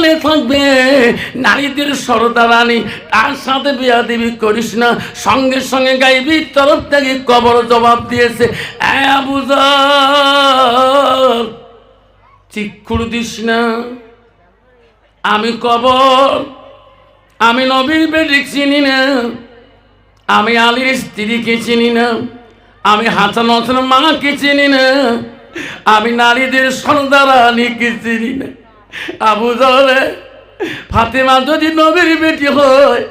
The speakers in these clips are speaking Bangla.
মনে থাকবে নারীদের সরদারানি, তার সাথে বিয়াদবি করিস না। সঙ্গে সঙ্গে গাইবি তরফ থেকে কবর জবাব দিয়েছে, আবু যর চিক্ষুর দিস না, আমি কবর, আমি নবীর বেটিক চিনি না, আমি আলীর স্ত্রীকে চিনি না, আমি হাসান হোসেন মাকে চিনি না, আমি নারীদের সরদারানিকে চিনি না। আবু যর, ফাতেমা যদি নবীর বেটি হয়,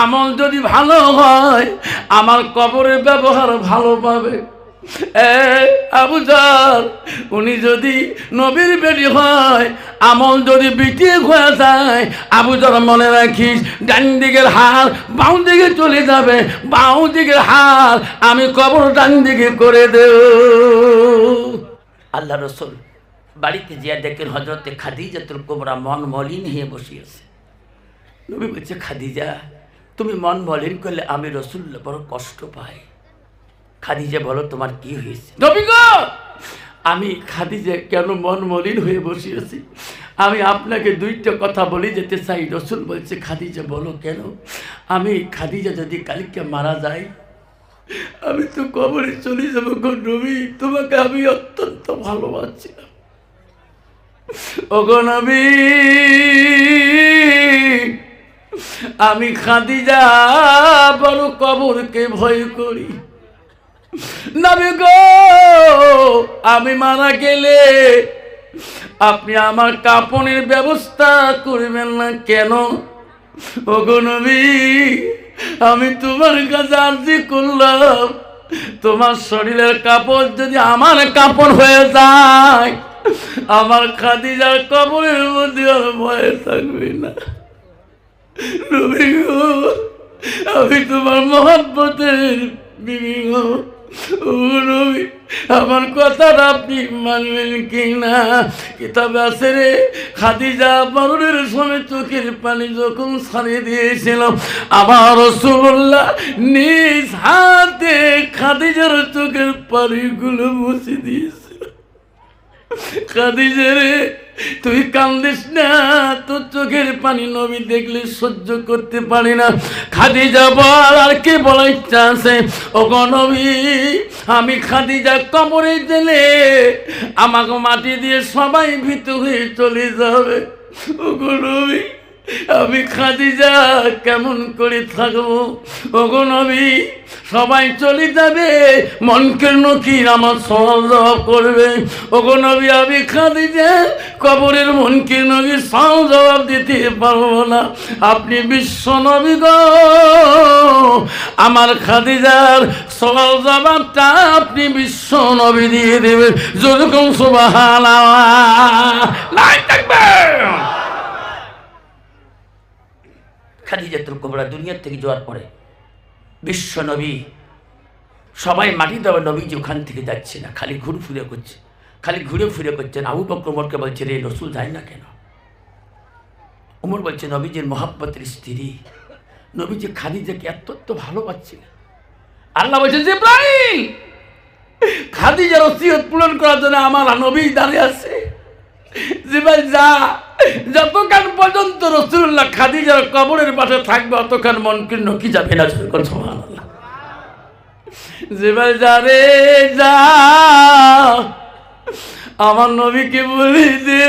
আমল যদি ভালো হয়, আমার কবরের ব্যবহার ভালো পাবে। আবু যর, উনি যদি নবীর বেটি হয়, আমল যদি বিটিয়ে হয়ে যায়, আবু যর মনে রাখিস, ডান দিকের হার বাঁ দিকে চলে যাবে, বাঁ দিকের হার আমি কবর ডান দিকে করে দেব। আল্লাহ রসুল বাড়িতে জিয়া দেখেন হজরতে খাদিজাতুল কুবরা মন মলিন হয়ে বসিয়েছে। নবী বলছে, খাদিজা তুমি মন মলিন করলে আমি রসুল্লাহ বড় কষ্ট পাই। খাদিজা বলো তোমার কি হয়েছে? নবী গো, আমি খাদিজা কেন মন মলিন হয়ে বসিয়েছি, আমি আপনাকে দুইটা কথা বলে যেতে চাই। রসুল বলছে, খাদিজা বলো কেন? আমি খাদিজা যদি কালকে মারা যায়, আমি তো কবরে চলে যাবো গো নবী, তোমাকে আমি অত্যন্ত ভালোবাসছিলাম। ওগো নবী, আমি খাদিজা বড় কবরকে ভয় করি। নবী গো, আমি মারা গেলে আপনি আমার কাপনের ব্যবস্থা করবেন না কেন? ওগো নবী, আমি তোমার কাছে আরজি করলাম, তোমার শরীরের কাপড় যদি আমার কাপড় হয়ে যায়, আমার খাদিজার কবরের মধ্যে আর ভয় থাকবে না। নবী গো, আমি তোমার মহব্বতের বিবি গো। ও নবী, আমার কথাটা আপনি মানবেন কি না? কিতাবে আছে রে, খাদিজা মরণের সময় চোখের পানি যখন ছাড়িয়ে দিয়েছিল, আমার রাসূলুল্লাহ নিজ হাতে খাদিজার চোখের পানিগুলো মুছে দিয়েছিল। খাদিজা রে, তুই কান্দিস না, তোর চোখের পানি নবী দেখলে সহ্য করতে পারি না। খাদিজা বল, আর কি বলার ইচ্ছা আছে? ওগো নবী, আমি খাদিজা কবরে গেলে আমাকে মাটি দিয়ে সবাই ভীত হয়ে চলে যাবে। ওগো নবী, আমি খাদিজা কেমন করে থাকবো? ওগো নবী, সবাই চলে যাবে, মনকের নকির আমার সহযোগ করবে। ওগো নবী, আমি খাদিজা কবরের মনকের নকির সহযোগ দিতে পারবো না। আপনি বিশ্ব নবী গো, আমার খাদিজার সওয়াল জবাবটা আপনি বিশ্ব নবী দিয়ে দেবেন। যেরকম সুবহানাল্লাহ, লাই তাকবীর। খাদিজাতুল কুবরা দুনিয়ার থেকে যাওয়ার পরে বিশ্ব নবী সবাই মাটি দেওয়া, নবীজি ওখান থেকে যাচ্ছে না, খালি ঘুরে করছে, খালি ঘুরে ফিরে করছেন। আবু বকর ওমরকে বলছে, রে রসুল যায় না কেন? ওমর বলছে, নবীজির মহব্বতের স্ত্রী, নবীজি খাদিজাকে এত ভালোবাসছিলেন। আল্লাহ বলছে, জিবরাইল, খাদিজার ওসিয়ত পূরণ করার জন্য আমার নবী দাঁড়িয়ে আছে। জিবরাইল যা, যতক্ষণ পর্যন্ত রাসূলুল্লাহ খাদিজার কবরের পাশে থাকবে অতক্ষণ মনকে নকি যাবে না। সুবহানাল্লাহ। জিবরাইল যা রে যা, আমার নবীকে বলি দে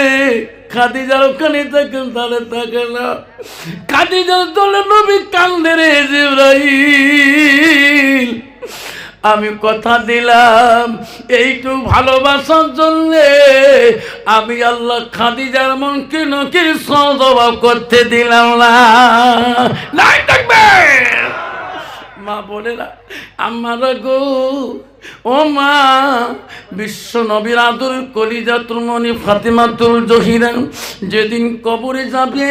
খাদিজার ওখানে থাকেন, তাহলে থাকে না। খাদিজার দলে নবী কান্দে রে জিবরাইল, আমি কথা দিলাম এইটু ভালোবাসার জন্য আমি আল্লাহ খাদিজার মনকে নকির সজবাব করতে দিলাম না। নাই থাকবে মা বোনেরা, আমার গো, ও মা, বিশ্ব নবীর আদর কলিজাতুল মনি ফাতেমাতুল জহিরা যেদিন কবরে যাবে,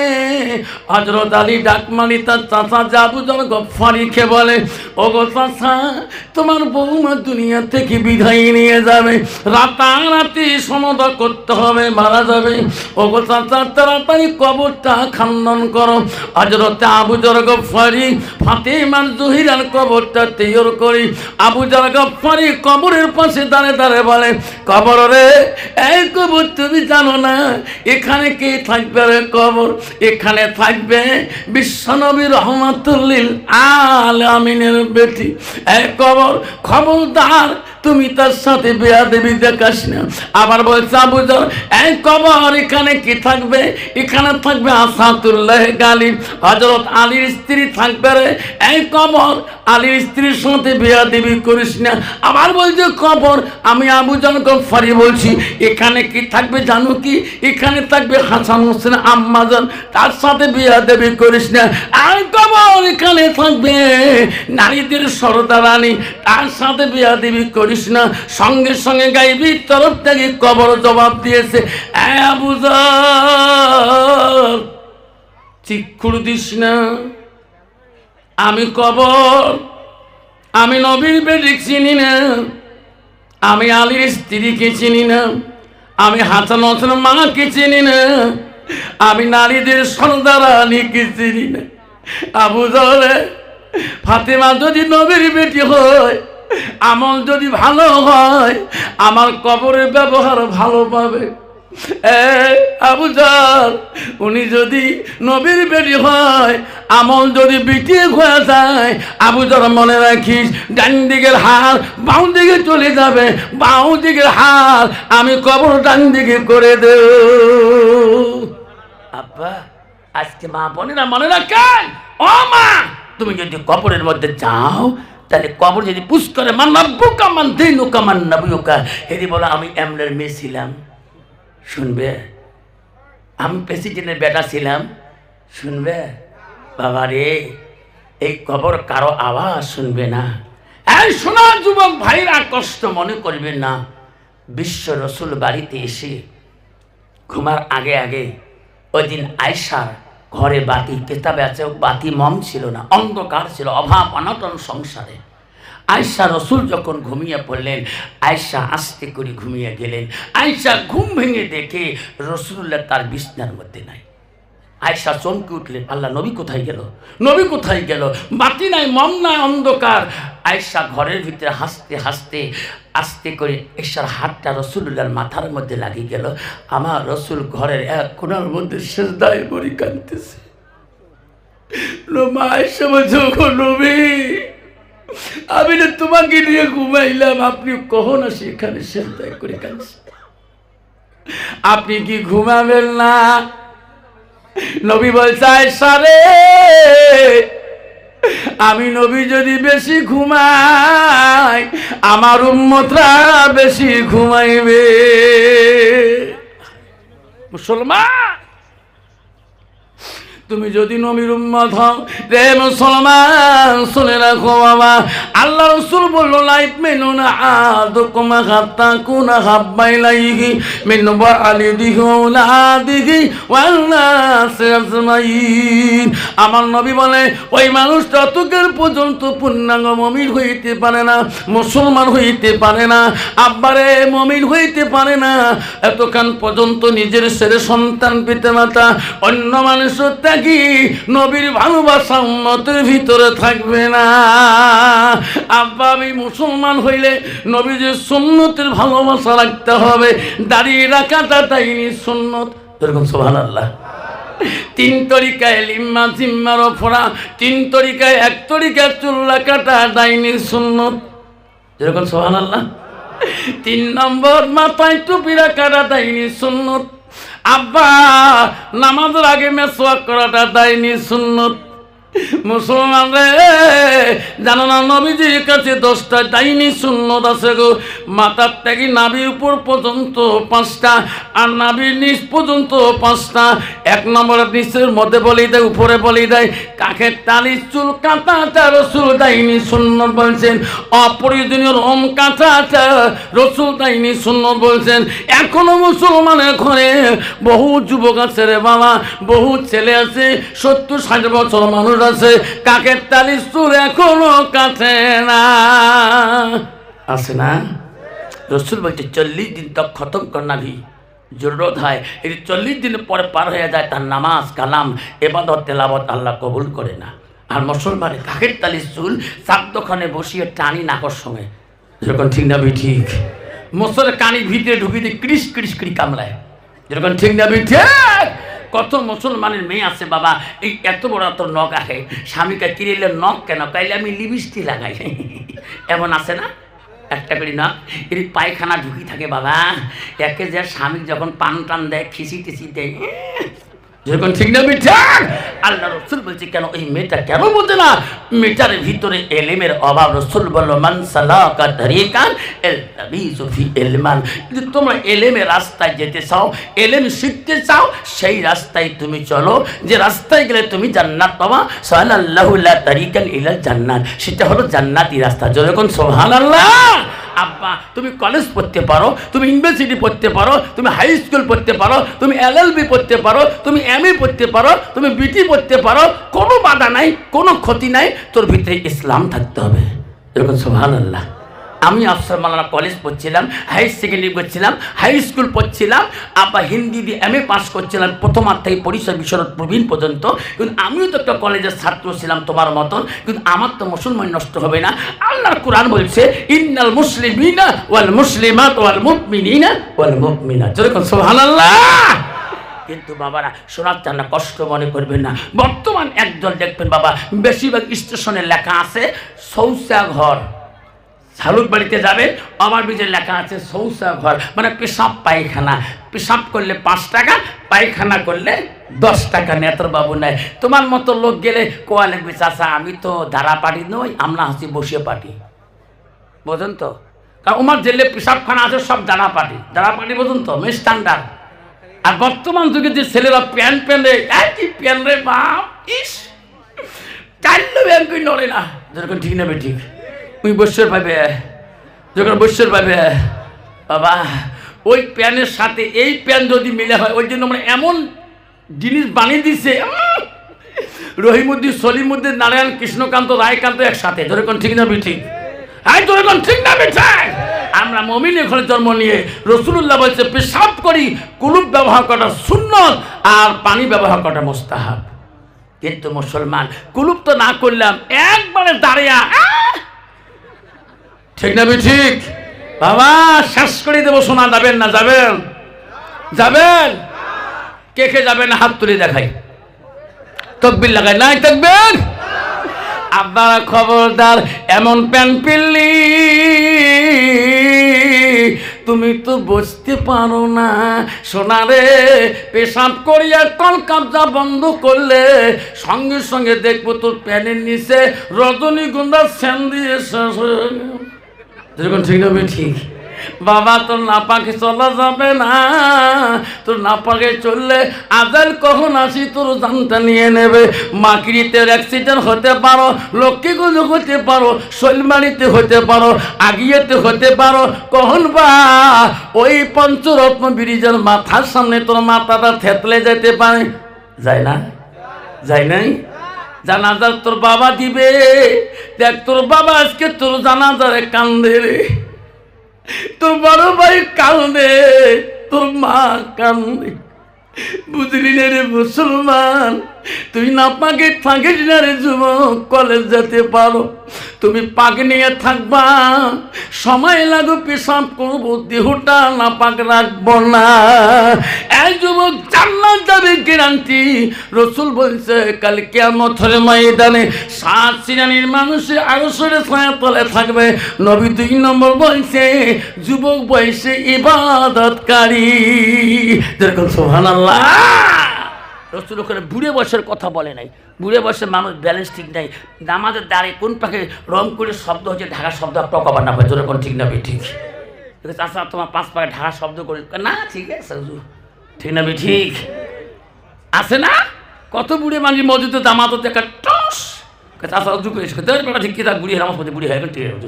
হযরত আলী ডাকমানি তার চাচা আবু যর গফফারিকে বলে, ও গো চাচা, তোমার বৌমা দুনিয়া থেকে বিদায় নিয়ে যাবে, রাতারাতি সমাধা করতে হবে, মারা যাবে। ও গো চাচা, তাড়াতাড়ি কবরটা খনন করো। হযরত আবু যর গফফারি ফাতেমার জহিরার কবরটা তৈরি করি। আবু যর গফফারি এই কবরের পাশে দাঁড়ে দাঁড়ে বলে, কবর রে, এই কবর তুমি জানো না এখানে কে থাকবে রে? কবর এখানে থাকবে বিশ্বনবী রহমাতুল্লিল আলামিনের বেটি। এই কবর খবরদার তুমি তার সাথে বেয়াদবি দেখাস না। আবার বলছে আবু যর, এই কবর এখানে কি থাকবে? এখানে থাকবে আসাদুল্লাহ গালিব, হযরত আলীর স্ত্রী থাকবে রে। এই কবর আলীর স্ত্রীর সাথে বেয়াদবি করিস না। আবার বলছে কবর, আমি আবু যর গফফারি বলছি, এখানে কি থাকবে জানো কি? এখানে থাকবে হাসান হোসেন আম্মাজান, তার সাথে বেয়াদবি করিস না। আর কবর এখানে থাকবে নারীদের সরদারানি, তার সাথে বেয়াদবি করিস না। সঙ্গে সঙ্গে গাইবি তরফ থেকে কবর জবাব দিয়েছে, আবু যর চিক্ষুর দিস না, আমি কবর, আমি নবীর বেটি চিনি না, আমি আলীর স্ত্রীকে চিনি না, আমি হাসান হোসেন মাকে চিনি না, আমি নারীদের সরদারানিকে চিনি না। আবু যর, ফাতেমা যদি নবীর বেটি হয়, আমল যদি ভালো হয়, আমার কবরের ব্যবহার ভালো পাবে। আবু যর, উনি যদি নবীর বেটি হয়, আমল যদি বিটিয়ে হয়ে যায়, আবু যর মনে রাখিস, ডান দিকের হার বাম দিকে চলে যাবে, বাম দিকের হার আমি কবর ডান দিকে করে দেব। আব্বা, আজকে মা বোনেরা মনে রাখেন, ও মা, তুমি যদি কবরের মধ্যে যাও, তাহলে কবর যদি পুষ করে মান নব্বুকা মান দিনুকা মান নবিয়ুকা, হেদি বলো আমি এমনের মেয়ে ছিলাম, শুনবে? আমি প্রেসিডেন্টের বেটা ছিলাম, শুনবে? বাবা রে, এই কবর কারো আওয়াজ শুনবে না। এই শোনা যুবক ভাইরা, কষ্ট মনে করবে না। বিশ্ব রসুল বাড়িতে এসে ঘুমার আগে আগে ওই দিন আয়েশার ঘরে বাতি, কেতাবে আছে বাতি মম ছিল না, অন্ধকার ছিল, অভাব অনটন সংসারে। আয়েশা রসুল যখন ঘুমিয়ে পড়লেন, আয়েশা আস্তে করে ঘুমিয়ে গেলেন। আয়েশা ঘুম ভেঙে দেখে রসুল্লাহ তার বিছনার মধ্যে নাই। আয়েশা চমকে উঠলেন, আল্লাহ, নবী কোথায় গেল? নবী কোথায় গেল? বাতি নাই, মম নাই, অন্ধকার। আয়েশা ঘরের ভিতরে হাসতে হাসতে আস্তে করে আয়েশার হাতটা রসুল্লাহর মাথার মধ্যে লাগিয়ে গেল। আমার রসুল ঘরের এক কোণার মধ্যে সেজদায় পড়ে কাঁদতেছে। আয়েশা বলছে, নবী, আমি না তোমাকে নিয়ে ঘুমাইলাম, আপনি কখন আসি এখানে সেজদায় করে কাঁদছে? আপনি কি ঘুমাবেন না? নবী বলছে, আয়েশা রে, আমি নবী যদি বেশি ঘুমাই, আমার উম্মতরা বেশি ঘুমাইবে। মুসলমান, তুমি যদি নবীর উম্মত হও রে মুসলমান, শুনে রাখো বাবা, আল্লাহ রাসূল বলল, লাইফ মেনুনা আদুকুম হাত্তা কুনা হাব্বাইলাইহি মিন ওয়ালিদিহি ওয়ালাদিহি ওয়ান নাস আজমাইন। আমার নবী বলে, ওই মানুষ ততক্ষণ পর্যন্ত পূর্ণাঙ্গ মুমিন হইতে পারে না, মুসলমান হইতে পারে না, আব্বারে মুমিন হইতে পারে না, এতক্ষণ পর্যন্ত নিজের ছেলে সন্তান পিতামাতা অন্য মানুষের কি নবীর ভালোবাসা উম্মতের ভিতরে থাকবে না। আব্বা, আমি মুসলমান হইলে নবীর সুন্নতের ভালোবাসা রাখতে হবে। দাঁড়িয়ে রাখাটা তাইনি সুন্নত, এরকম সুবহানাল্লাহ। তিন তরিকায় লিম্মা জিম্মার ওপরা, তিন তরিকায় এক তরিকা চুল রাখাটা ডাইনি সুন্নত, যেরকম সুবহানাল্লাহ। 3 নম্বর মাথায় টুপি রাখাটা ডাইনি সুন্নত। আব্বা, নামাজের আগে মেসওয়াক করাটা দাইনি সুন্নত। মুসলমান রে, জানো না নবীজির কাছে 10টা দাইনি সুন্নত আছে গো। মাথার থেকে নাভির উপর পর্যন্ত 5টা, আর নাভির নিচ পর্যন্ত 5টা। 1 নম্বরের নিচের মধ্যে বলি দেয়, উপরে বলি দেয়, কাকের তালি চুল কাঁচাটা রসুল দাইনি সুন্নত বলছেন। অপ্রয়োজনীয় রোম কাঁচাটা রসুল দাইনি সুন্নত বলছেন। এখনো মুসলমানের ঘরে বহু যুবক আছে রে বাবা, বহু ছেলে আছে, 70-60 বছর মানুষ আছে, কাকের তালি চুল এখনো কাছে না, আছে না? রসুল বলছে 40 দিন তক খতম করনা ভি জরুরত হয়। এই 40 দিন পরে পার হয়ে যায়, তার নামাজ কালাম ইবাদত তেলাওয়াত আল্লাহ কবুল করে না। আর মুসলমানের কাকের তালি চুল চাকদোখানে বসিয়ে টানি নাকর সঙ্গে, যখন ঠিক না ঠিক মোসরের কানের ভিতরে ঢুকিয়ে দিয়ে ক্রিস ক্রিস করি কামড়ায়, যেরকম ঠিক না ঠিক। কত মুসলমানের মেয়ে আছে বাবা, এই এত বড় এত নখ আহে, স্বামীকে কিরিলে নখ কেন কাইলে আমি লিপস্টিক লাগাই, এমন আছে না? একটা করি না এর পায়খানা ঢুকি থাকে বাবা, একে যে স্বামী যখন পান টান দেয় খিচি টিচি দেয়, যখন ঠিক না মিঠা। আল্লাহ রসুল বলছে কেন এই মেয়েটা কেন বোঝে না? মেয়েটার ভিতরে এলেমের অভাব। রসুল বলল মান সালাকা তারিকান ইলতামিসু ফি ইলমান, যদি তোমরা এলেমের রাস্তায় যেতে চাও, এলেম শিখতে চাও, সেই রাস্তায় তুমি চলো, যে রাস্তায় গেলে তুমি জান্নাত পাবা। সাল্লাল্লাহু লা তারিকান ইলাল জান্নাত, সেটা হলো জান্নাতি রাস্তা। যখন সুবহানাল্লাহ। আব্বা তুমি কলেজ পড়তে পারো, তুমি ইউনিভার্সিটি পড়তে পারো, তুমি হাই স্কুল পড়তে পারো, তুমি এলএলবি পড়তে পারো, তুমি এমএ পড়তে পারো, তুমি বিটি পড়তে পারো, কোনো বাধা নাই, কোনো ক্ষতি নাই, তোর ভিতরে ইসলাম থাকতে হবে। এরকম সুবহানাল্লাহ। আমি আফসার মাওলানা কলেজ পড়ছিলাম, হাই সেকেন্ডারি পড়ছিলাম, হাই স্কুল পড়ছিলাম, আব্বা হিন্দি দিয়ে এমএ পাস করছিলাম, প্রথমার থেকে পরিচয় বিশরৎ প্রবীণ পর্যন্ত। কিন্তু আমিও তো একটা কলেজের ছাত্র ছিলাম তোমার মতন, কিন্তু আমার তো মুসলমান নষ্ট হবে না। আল্লাহর কোরআন বলছে ইন্নাল মুসলিমিনা ওয়াল মুসলিমাত ওয়াল মুমিনিনা ওয়াল মুমিনাত। যেরকম সুবহানাল্লাহ। কিন্তু বাবারা শোনার চান না, কষ্ট মনে করবেন না। বর্তমান একদল দেখবেন বাবা, বেশিরভাগ স্টেশনে লেখা আছে শৌচাঘর। শালুক বাড়িতে যাবে, আমার বীজের লেখা আছে শৌচাঘর, মানে পেশাব পায়খানা। পেশাব করলে 5 টাকা, পায়খানা করলে 10 টাকা। নেতর বাবু নাই তোমার মতো লোক গেলে কোয়া লিখবে চাচা আমি তো ধারা পাটি নই, আমরা হাসি বসে পাটি, বোঝেন তো? কারণ আমার জেলে পেশাবখানা আছে সব দাঁড়া পাটি, বোঝেন তো? স্ট্যান্ডার্ড। আর বর্তমান যুগে যে ছেলেরা প্যান্ট প্যান্টে একই প্যান্ট রে বাপ, ইস চাইলেও ব্যাংক নড়ে না। যেরকম ঠিক নেবে ঠিক ওই বৎসর পাবে, যখন বৎসর পাবে বাবা, ওই প্যানের সাথে এই প্যান যদি মিলে হয়, ওই জন্য আমরা এমন জিনিস বানিয়ে দিছে, রহিমুদ্দিন, সলিমুদ্দিন, নারায়ণ, কৃষ্ণকান্ত, রায়কান্ত একসাথে। যখন ঠিক না ঠিক, হ্যাঁ যখন ঠিক না বেঠায়। আমরা মুমিন এখানে জন্ম নিয়ে রাসূলুল্লাহ বলছে পেশাব করি, কুলুপ ব্যবহার করা সুন্নত আর পানি ব্যবহার করা মুস্তাহাব। কিন্তু মুসলমান কুলুপ তো না করলাম, একবারে দাঁড়িয়ে, ঠিক না ঠিক বাবা? শেষ করে দেবো, শোনা যাবেন না? যাবেন? যাবেন? কে কে যাবেন হাত তুলে দেখাই, তাকবীর লাগাই। নাই তাকবীর? আব্বা খবরদার, এমন প্যান্ট পিললি তুমি তো বুঝতে পারো না সোনারে। পেশাব করিয়া কল কাবজা বন্ধ করলে সঙ্গে সঙ্গে দেখবো তোর প্যানের নিচে রজনীগন্ধার সেন দিয়ে শেষ হয়ে গেল। যেরকম ঠিক না ঠিক বাবা, তোর নাপাকে চলা যাবে না। তোর নাপাকে চললে আজাল কখন আসি তোর জানটা নিয়ে নেবে। মাকড়িতে অ্যাক্সিডেন্ট হতে পারো, লক্ষ্মীগঞ্জ হতে পারো, শৈলমারিতে হতে পারো, আগিয়েতে হতে পারো। কখন বা ওই পঞ্চরত্ন ব্রিজের মাথার সামনে তোর মাথাটা থেতলে যেতে পারে। যায় না? যায় নাই? জানাজার তোর বাবা দিবে, দেখ তোর বাবা আজকে তোর জানাজারে কান্দে রে, তোর বড় ভাই কান্দে, তোর মা কান্দে, বুঝলি না রে মুসলমান? তুই না পাকে থাকিস না রে যুবক, কলেজ যেতে পারো, তুমি পাক নিয়ে থাকবা, সময় লাগো পেশাব করবো, দেহটা না পাক রাখবো না। এই যুবক জান্নাত যাবে গ্যারান্টি। রাসূল বলছে কাল কিয়ামতের ময়দানে 7 শ্রেণীর মানুষের আরশের ছায়ার তলে থাকবে। নবী 2 নম্বর বলছে যুবক বয়সে ইবাদতকারী। যেরকম সুবহানাল্লাহ। রাসূল ওখানে বুড়ে বয়সের কথা বলে নাই। বুড়ে বয়সের মানুষ ব্যালেন্স ঠিক নাই, নামাজের দাঁড়িয়ে কোন পাখে রং করে শব্দ হচ্ছে ঢাকা শব্দ টকাবার না হয়। যেরকম ঠিক না ঠিক? চাচা তোমার 5 পাকে ঢাকা শব্দ করে না, ঠিক আছে ঠিক না ঠিক আছে না? কত বুড়ে মানুষ মসজিদে জামাত দেখা টস চাচা উজু করে ঠিক কি, তার বুড়ি নামাজ পড়তে বুড়ি হয়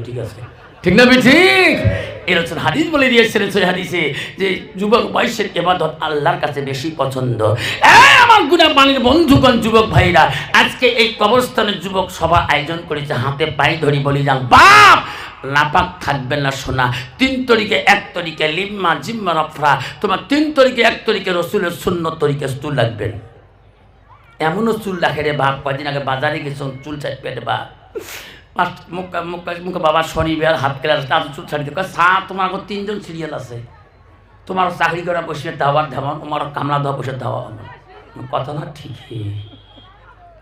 ঠিক আছে ঠিক না ঠিক? এর হচ্ছে হাদিস বলে দিয়েছিলেন সেই হাদিসে যে যুবক বয়সের ইবাদত আল্লাহর কাছে বেশি পছন্দ। আমার গুনাহ পানির বন্ধুগণ, যুবক ভাইরা, আজকে এই কবরস্থানের যুবক সভা আয়োজন করেছে, হাতে পায়ে ধরি বলি যান বাপ নাপাক থাকবেন না সোনা। 3 তরিকে 1 তরিকে লিম্মা জিম্মা রফরা, তোমার 3 তরিকে 1 তরিকে রসুলের সুন্নত তরিকে চুল রাখবেন। এমনও চুল রাখে রে বাপ, কদিন আগে বাজারে গেছ চুল চাপবে রে বাপ, মুখে বাবা শনিবার হাত কেলার তার চুল ছাড়ি দিয়ে স্যার তোমার আগর 3 জন সিরিয়াল আছে, তোমার চাকরি করা বসে দাওয়ার ধাওয়া, তোমার কামলা দেওয়া বসে দেওয়া কথা না ঠিকই,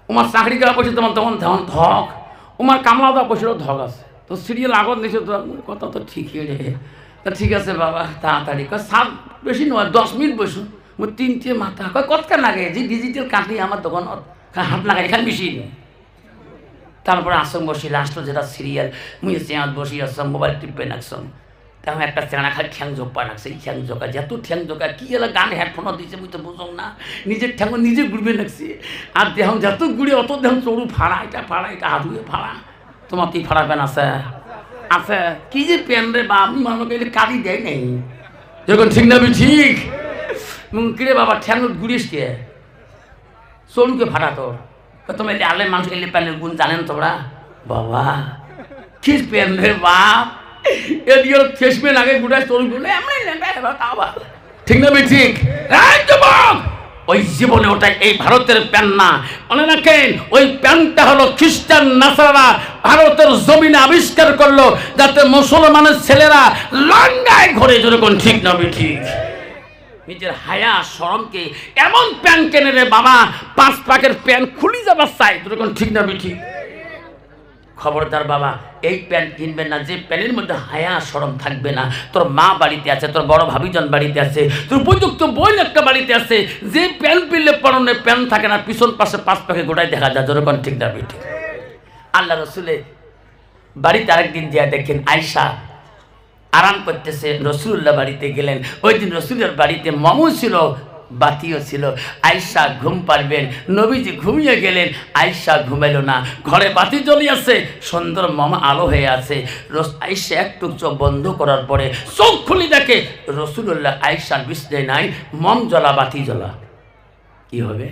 তোমার চাকরি করা বসে তোমার তখন ধাওয়ান ধক, তোমার কামলা দেওয়া বসেও ধক আছে, তো সিরিয়াল আগর দিয়েছে তো কথা তো ঠিকই রে। তা ঠিক আছে বাবা তাড়াতাড়ি স্যার বেশি নয় 10 মিনিট বসুন, মোর 3টে মাথা কতক্ষণ লাগে যে ডিজিটাল কাটলি আমার দোকান হাত লাগাই এখানে বেশি। তারপরে আসম বসি লাস্টে যেটা সিরিয়াল মুই চেয়ার বসি আসম মোবাইল টিপে নাকছম, তেমন একটা চেনা খালি ঠ্যাং জোপা রাখছে, এই ঠ্যাং জোকা যেত ঠ্যাং জোকা কি এলা গান হেডফোনও দিয়েছে মুই তো বুঝো না, নিজের ঠ্যাং নিজে ঘুরবে লাগছে, আর দেহ যত ঘুরে অত দেহ চড়ু ফাড়া এটা হাঁটুয়ে ফাড়া, তোমার কি ফাড়া প্যান আছে আছে কি যে প্যান রে বা আমি মানুষ এলে কাটি দেয় নাই যখন ঠিক না ঠিক কিরে বাবা ঠ্যাং ঘুরিস কে চড়ুকে ফাড়া তোর, তোমার এলে আলে মানুষ এলে প্যানের গুণ জানেন তোমরা বাবা কি প্যান রে বাপ এদিকে ফেসবেন আগে গুটায় চড়ু গুলো এমনি ঠিক না ঠিক ওই জীবনে ওটা এই ভারতের প্যান না, মনে রাখেন ওই প্যানটা হলো খ্রিস্টান নাসারা ভারতের জমিনে আবিষ্কার করলো যাতে মুসলমানের ছেলেরা লঙ্গায় ঘরে যেরকম ঠিক না ঠিক নিজের হায়া শরমকে এমন প্যান কেনে রে বাবা 5 পাকের প্যান খুলি যাবার চাই যেরকম ঠিক না ঠিক। খবরদার বাবা এই প্যান্ট কিনবেন না যে প্যান্টের মধ্যে হায়া শরম থাকবে না, তোর মা বাড়িতে আছে, তোর বড় ভাবিজন বাড়িতে আছে, তোর উপযুক্ত বোন একটা বাড়িতে আছে, যে প্যান্ট পিনলে পরনে প্যান্ট থাকে না পিছন পাশে 5 পাকে গোটায় দেখা যায় যেরকম ঠিক না ঠিক। আল্লাহ রসুলের বাড়িতে আরেকদিন যা দেখেন আয়েশা আরাম করতেছে, রসুল্লাহ বাড়িতে গেলেন, ওই দিন রসুলের বাড়িতে মামু ছিল বাতিও ছিল, আয়েশা ঘুম পারবেন, নবীজি ঘুমিয়ে গেলেন, আয়েশা ঘুমাইল না, ঘরে বাতি জ্বলিয়াছে, সুন্দর মামা আলো হয়ে আছে, আয়েশা একটু চোখ বন্ধ করার পরে চোখ খুলি দেখে রসুল্লাহ আয়েশার বিছানায় নাই, মম জ্বলা বাতি জ্বলা, কি হবে?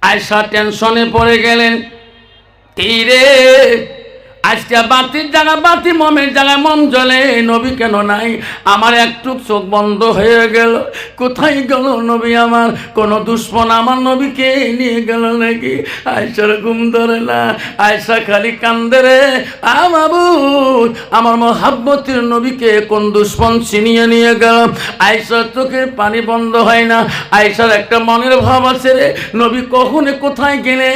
আয়েশা টেনশনে পড়ে গেলেন, কি রে আজকে বাতির জায়গায় বাতি, মমের জায়গায় মম জ্বলে, নবী কেন নাই? আমার একটু চোখ বন্ধ হয়ে গেল, কোথায় গেল নবী আমার? কোন দুশ্মন আমার নবীকে নিয়ে গেল নাকি? আয়েশার ঘুম ধরে না, আয়েশা খালি কান্দে রে, মাবুদ আমার মহাব্বতের নবীকে কোন দুশ্মন ছিনিয়ে নিয়ে গেল? আয়েশার চোখের পানি বন্ধ হয় না, আয়েশার একটা মনের ভাব আছে রে, নবী কখনো কোথায় গেলে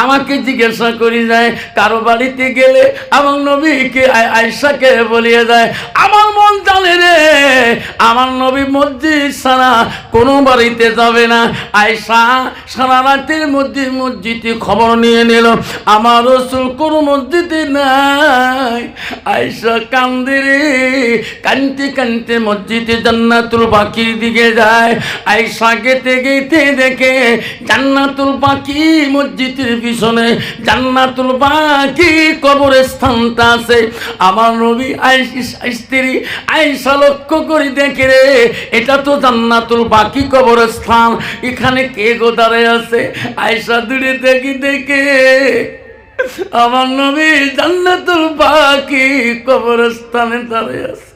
আমাকে জিজ্ঞাসা করি যায়, কারো বাড়িতে গেলে আমার নবীকে আয়েশাকে বলিয়ে যায়, আমার মন জানে রে আমার নবী মসজিদ ছাড়া কোনো বাড়িতে যাবে না। আয়েশা সারা রাতের মধ্যে মসজিদে খবর নিয়ে নিল আমার রাসূল কোনো মসজিদে নাই। আয়েশা কান্দে রে, কানতে কানতে মসজিদে জান্নাতুল বাকির দিকে যায়। আয়েশা গেতে গেতে দেখে জান্নাতুল বাকি মসজিদের পিছনে জান্নাতুল বাকি কবরের স্থানটা আছে। আমার নবী স্ত্রী আয়েশা লক্ষ্য করে দেখে রে, এটা তো জান্নাতুল বাকি কবরস্থান, এখানে কে গো দাঁড়ায় আছে? আয়েশা দূরে দেখে আমার নবী জান্নাতুল বাকি কবরস্থানে দাঁড়ায় আছে।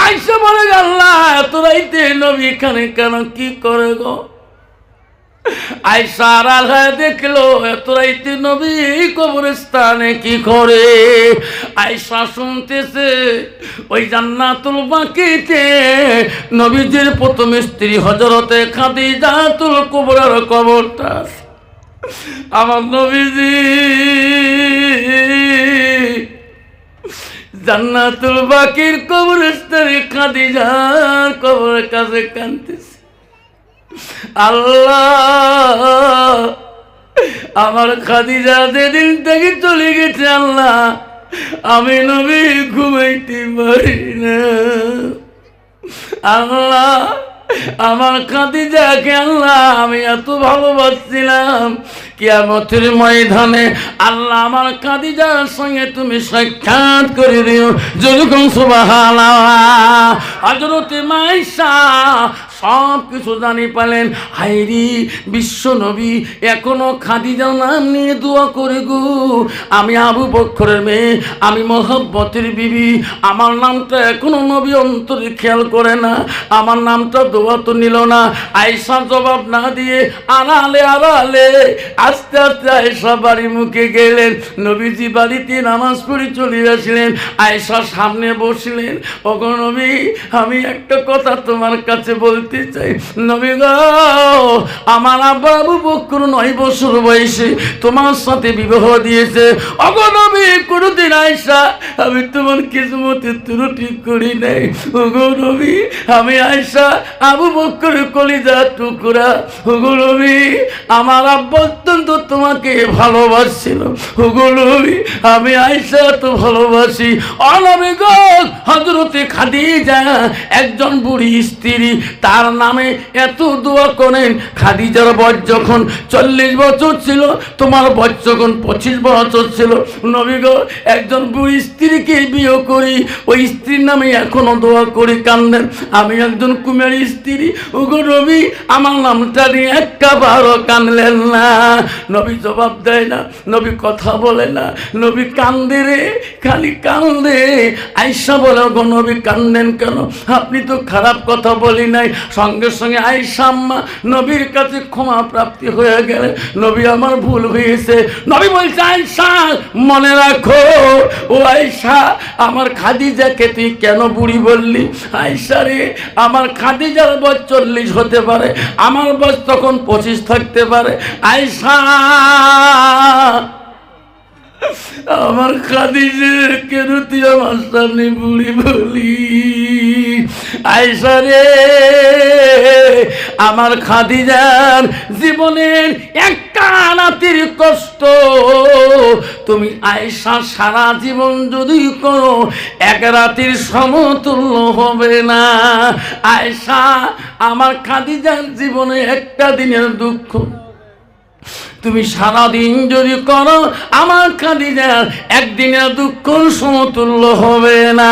আয়েশা বলে, আল্লাহ এত রাইতে নবী এখানে কেন, কি করে গো? আয়েশা আড়াল হয়ে দেখলো এত রাইতে নবী কবরস্থানে কি করে। আয়েশা শুনতেছে ওই জান্নাতুল বাকিতে নবীজির প্রথম স্ত্রী হযরতে খাদিজাতুল কুবরার কবরটা আছে। আমার নবীজি জান্নাতুল বাকির কবরস্থানে খাদিজার কবরের কাছে কাঁদতেছে। আল্লাহ আমার খাদিজা যেদিন থেকে চলে গেছে, আল্লাহ আমি নবী ঘুমাইতে পারি না। আল্লাহ আমার খাদিজাকে আল্লাহ আমি এত ভালোবাসছিলাম, কিয়ামতের ময়দানে আল্লাহ আমার খাদিজার সঙ্গে তুমি সাক্ষাৎ করে দিও। যেরকম সুবহানাল্লাহ। হযরত আয়েশা সব কিছু জানি পেলেন। হাইরি বিশ্ব নবী এখনো খাদিজার নাম নিয়ে দোয়া করে গো, আমি আবু বকরের মেয়ে, আমি মহব্বতের বিবি, আমার নামটা এখনো নবী অন্তরে খেয়াল করে না, আমার নামটা দোয়া তো নিল না। আয়েশা জবাব না দিয়ে আড়ালে আড়ালে আস্তে আস্তে আয়েশা বাড়ি মুখে গেলেন। নবীজি বাড়িতে নামাজ পড়ে চলে আসলেন, আয়েশা সামনে বসলেন। ওগো নবী, আমি একটা কথা তোমার কাছে বলতে চাই। নবী গো, আমার আব্বা আবু বকর 9 বছর বয়সে তোমার সাথে বিবাহ দিয়েছে। ওগো নবী, কোনদিন আয়েশা আমি তোমার কিসমতে ত্রুটি করি নাই। ওগো নবী, আমি আয়েশা আবু বকরের কলিজার টুকরা। ওগো নবী, আমার আব্বা অত্যন্ত তোমাকে ভালোবাসছিল। ওগো নবী, আমি আয়েশা তো ভালোবাসি। ও নবী গো, হযরতে খাদিজা একজন বুড়ি স্ত্রী, তার নামে এত দোয়া করেন। খাদিজার বয়স যখন 40 বছর ছিল, তোমার বয়স যখন 25 বছর ছিল। নবী গো, একজন বুড়ি স্ত্রীকে বিয়ে করি, ওই স্ত্রীর নামে এখনো দোয়া করি, কান্দেন। আমি একজন কুমারী স্ত্রী। ওগো নবী, আমার নামটা নিয়ে একবারও কানলেন না। নবী জবাব দেয় না, নবী কথা বলে না, নবী কান্দে রে, খালি কান্দে। আয়েশা বলে, ওগো নবী কান্দেন কেন? আপনি তো খারাপ কথা বলি নাই। সঙ্গে সঙ্গে আয়েশা আম্মা নবীর কাছে ক্ষমা প্রাপ্তি হয়ে গেলে, নবী আমার ভুল হয়েছে। নবী বলছে, আয়েশা মনে রাখো, ও আয়েশা, আমার খাদিজাকে তুই কেন বুড়ি বললি? আয়েশা রে, আমার খাদিজার বয়স 40 হতে পারে, আমার বয়স তখন 25 থাকতে পারে। আয়েশা, আমার খাদিজার কেন তুই আমার সামনে বুড়ি বলি? আয়েশা রে, আমার খাদিজার জীবনের একটা রাতের কষ্ট তুমি আয়েশা সারা জীবন যদি করো, এক রাতের সমতুল্য হবে না। আয়েশা, আমার খাদিজার জীবনে একটা দিনের দুঃখ তুমি সারাদিন যদি করো, আমার খাদিজার একদিনের দুঃখ সমতুল্য হবে না।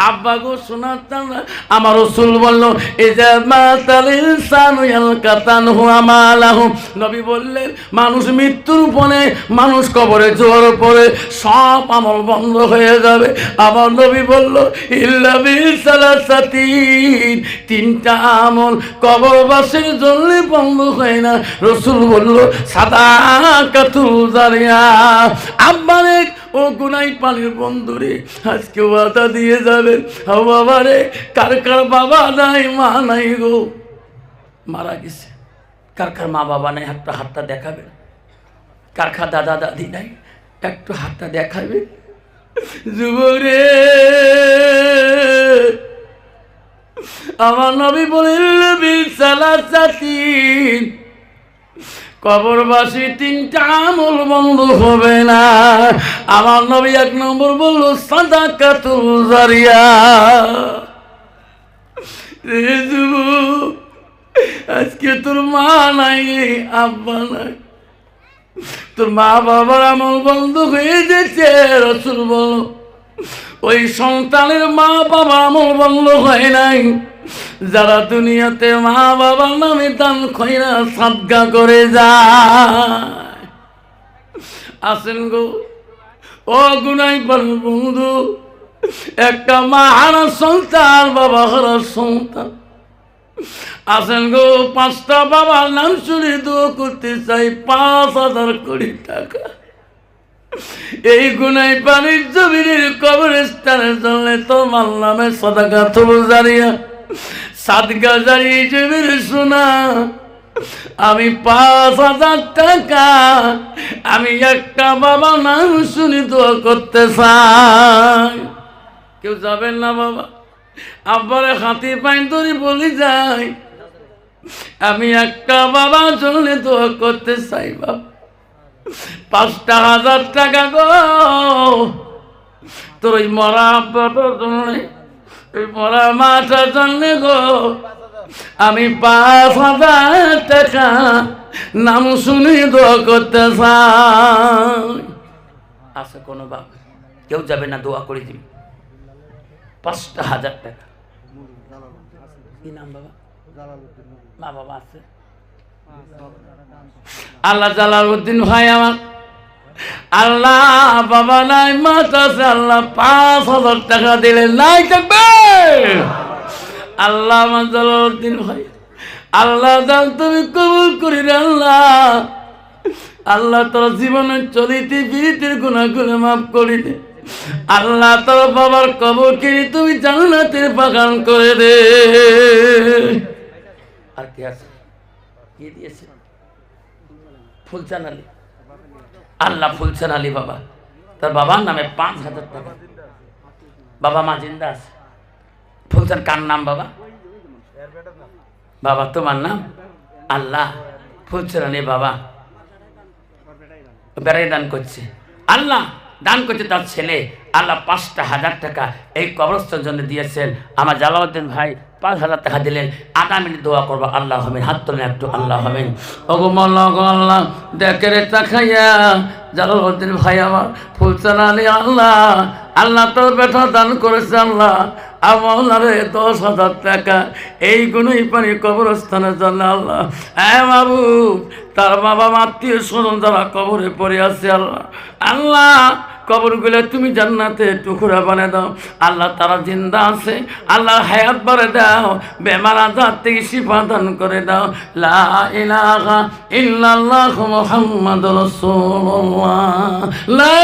আব্বা গো, শোনাচ্ছেন না? আমার রাসূল বলল, ইজা মাতাল ইনসানু ইয়ালকাতানহু আমালাহু। নবী বললেন, মানুষ মৃত্যুর পরে, মানুষ কবরে যাওয়ার পরে সব আমল বন্ধ হয়ে যাবে। আমার নবী বলল, ইল্লা বিসালাসাতিন, 3টা আমল কবরবাসীর জন্য বন্ধ হয় না। রাসূল বলল, সাদাকাতুল জারিয়া। আব্বারে, ও গুনাই পানির বন্ধুরে, আজকে ওয়াদা দিয়ে যাবেন। ও বাবারে, কার কার বাবা নাই, মা নাই গো, মারা গেছে। কার কার মা বাবা নাই, একটা হাতটা দেখাবে। কার কার দাদা দাদি নাই, একটু হাতটা দেখাবে। যুবরে, আমার নবী বলেন, বিসালাসাতিন, কবরবাসী 3টা আমল বন্ধ হবে না। আমার নবী 1 নম্বর বলল, সাদাকাতুল জারিয়া। রে যুবক, আজকে তোর মা নাই, আব্বা নাই, তোর মা বাবার আমল বন্ধ হয়ে যেছে। রাসূল বলল, ওই সন্তানের মা বাবা আমল বন্ধ হয় নাই, যারা দুনিয়াতে মা বাবার নামে দান খয়রা সাদকা করে যায়। আসেন গো, ও গুনাই বন্ধু, একটা মা হারা সন্তান, বাবা হারা সন্তান। আসেন গো, 5টা বাবার নাম শুনে দোয়া করতে চাই, 5,000 কোটি টাকা। এই গুনাই পানির জমিনের কবরস্থানের জন্য তোমার নামে সাদাকাতুল জারিয়া, সাদকা জারি জমির সোনা। আমি 5,000 টাকা আমি একটা বাবা নাম শুনি দোয়া করতে চাই। কেউ যাবেন না বাবা? আব্বারে হাতি পাইন ধরে বলি যাই, আমি একটা বাবা জন্য দোয়া করতে চাই। বাবা, 5,000 টাকা গো, তোর ওই মরা আব্বাটার জন্য, ওই মরা মাটার জন্য গো, আমি 5,000 টাকা নাম শুনি দোয়া করতে চাই। আছে কোনো বাপ? কেউ যাবে না, দোয়া করে দিবি। 5,000 টাকা। কি নাম বাবা? মা বাবা আছে? আল্লাহ জালালউদ্দিন ভাই আমার, আল্লাহ বাবা নাই, মা আছে, আল্লাহ 5,000 টাকা দিলেন, নাই থাকবে। আল্লাহ আমার জালালউদ্দিন ভাই, আল্লাহ দান তুমি কবুল করি রে আল্লাহ। আল্লাহ তোর জীবনের চলিতে ফিরিতির গুনাহগুলো মাফ করি দে আল্লাহ। তোর বাবার কবর কিনে তুমি জান্নাতের বাগান করে দে। আর কি আছে? কি দিয়েছে? ফুলচান আলী। আল্লাহ ফুলচান আলী বাবা, তার বাবার নামে 5,000 টাকা। বাবা মা জিন্দা আছে? ফুলচান কার নাম বাবা? বাবা তোমার নাম? আল্লাহ ফুলচান আলী বাবা বেড়াই দান করছে, আল্লাহ দান করছে তার ছেলে। আল্লাহ 5,000 টাকা এই কবরস্থানের জন্য দিয়েছেন। আমার জালালউদ্দিন ভাই 5,000 টাকা দিলেন। আধা মিনিট দোয়া করবো, আল্লাহ হবেন, হাত তোলেন একটু, আল্লাহ হবেন। ওগো মাওলা গো আল্লাহ, দেখে রে তাকাইয়া জালালউদ্দিন ভাই আমার ফুলচান আলী, আল্লাহ আল্লাহ তোর বেটা দান করেছে আল্লাহ। আমার 10,000 টাকা এই গুণই পানি কবরস্থানের জন্য আল্লাহ। হ্যাঁ বাবু, তার বাবা আত্মীয় স্বজন যারা কবরে পড়ে আছে আল্লাহ, আল্লাহ কবরগুলো তুমি জান্নাতে টুকরা বানিয়ে দাও আল্লাহ। তারা জিন্দা আছে আল্লাহ, হায়াত বাড়ে দাও, বেমার আজার থেকে শিফা দান করে দাও। লা ইলাহা ইল্লাল্লাহু মুহাম্মাদুর রাসূলুল্লাহ। লা